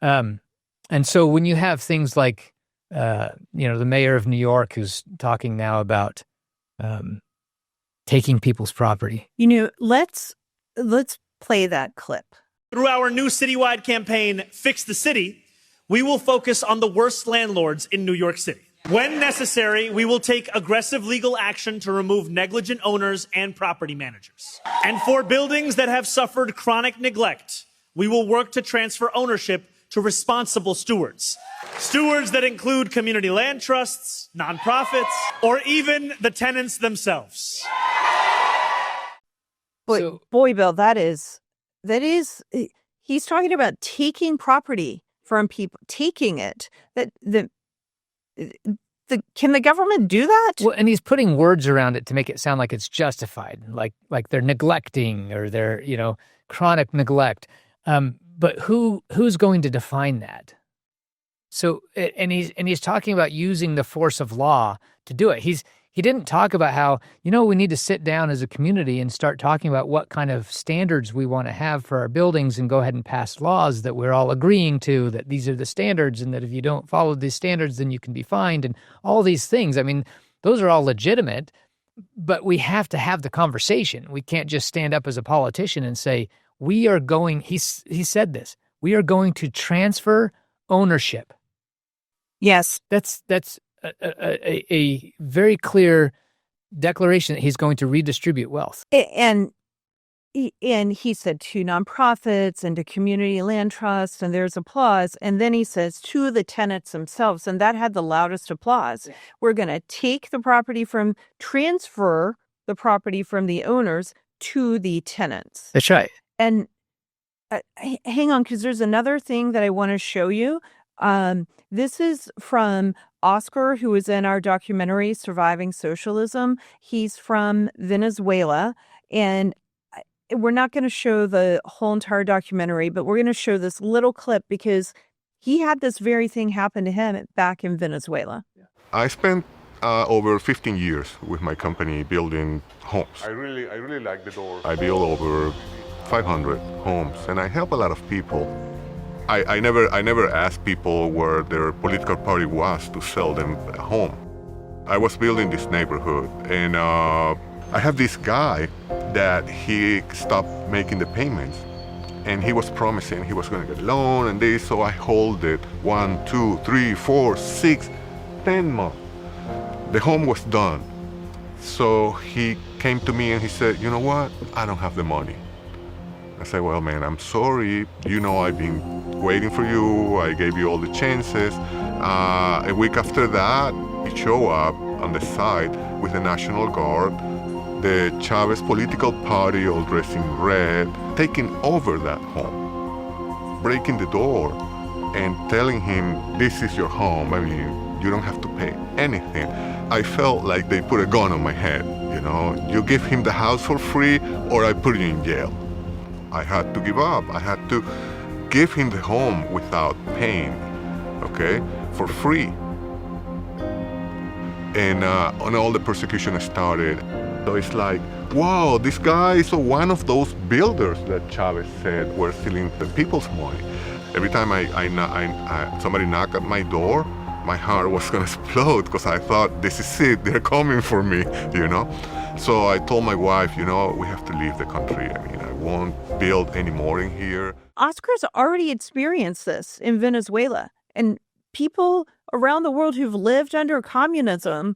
And so when you have things like, the mayor of New York who's talking now about taking people's property. Let's play that clip. Through our new citywide campaign, Fix the City, we will focus on the worst landlords in New York City. When necessary, we will take aggressive legal action to remove negligent owners and property managers. And for buildings that have suffered chronic neglect, we will work to transfer ownership to responsible stewards. Stewards that include community land trusts, nonprofits, or even the tenants themselves. Boy, Bill, that is, he's talking about taking property from people, taking it. Can the government do that? Well, and he's putting words around it to make it sound like it's justified, like they're neglecting or they're, chronic neglect. But who's going to define that? So, and he's talking about using the force of law to do it. He didn't talk about how, we need to sit down as a community and start talking about what kind of standards we want to have for our buildings and go ahead and pass laws that we're all agreeing to, that these are the standards and that if you don't follow these standards, then you can be fined and all these things. I mean, those are all legitimate, but we have to have the conversation. We can't just stand up as a politician and say, we are going, he said this, we are going to transfer ownership. Yes. That's a very clear declaration that he's going to redistribute wealth. And he said to nonprofits and to community land trusts, and there's applause. And then he says to the tenants themselves, and that had the loudest applause. Yeah. We're going to transfer the property from the owners to the tenants. That's right. And hang on, because there's another thing that I want to show you. This is from Oscar, who was in our documentary, Surviving Socialism. He's from Venezuela. And we're not going to show the whole entire documentary, but we're going to show this little clip because he had this very thing happen to him back in Venezuela. I spent over 15 years with my company building homes. I really like the door. I build over 500 homes, and I help a lot of people. I never asked people where their political party was to sell them a home. I was building this neighborhood, and I have this guy that he stopped making the payments, and he was promising he was going to get a loan and this, so I hold it 1, 2, 3, 4, 6, 10 months. The home was done. So he came to me and he said, you know what, I don't have the money. I said, well, man, I'm sorry. I've been waiting for you. I gave you all the chances. A week after that, he showed up on the side with the National Guard, the Chavez political party all dressed in red, taking over that home, breaking the door and telling him, this is your home. I mean, you don't have to pay anything. I felt like they put a gun on my head, You give him the house for free or I put you in jail. I had to give up. I had to give him the home without paying, for free. And all the persecution started. So it's like, wow, this guy is one of those builders that Chavez said were stealing the people's money. Every time somebody knocked at my door, my heart was going to explode because I thought, this is it, they're coming for me, So I told my wife, we have to leave the country. I mean, I won't build anymore in here. Oscar's already experienced this in Venezuela. And people around the world who've lived under communism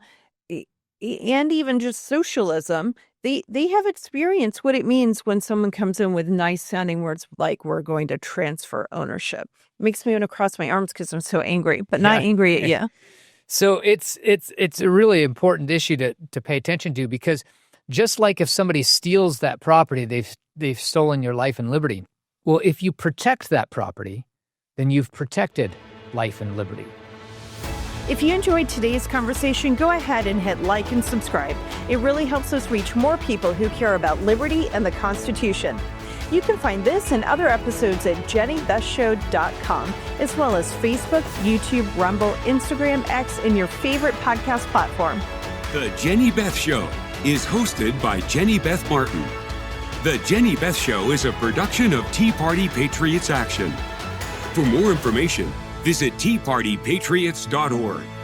and even just socialism, they have experienced what it means when someone comes in with nice sounding words like we're going to transfer ownership. It makes me want to cross my arms because I'm so angry, but not angry at you. So it's a really important issue to pay attention to, because just like if somebody steals that property, they've stolen your life and liberty. Well, if you protect that property, then you've protected life and liberty. If you enjoyed today's conversation, go ahead and hit like and subscribe. It really helps us reach more people who care about liberty and the Constitution. You can find this and other episodes at jennybethshow.com, as well as Facebook, YouTube, Rumble, Instagram, X, and your favorite podcast platform. The Jenny Beth Show is hosted by Jenny Beth Martin. The Jenny Beth Show is a production of Tea Party Patriots Action. For more information, visit TeaPartyPatriots.org.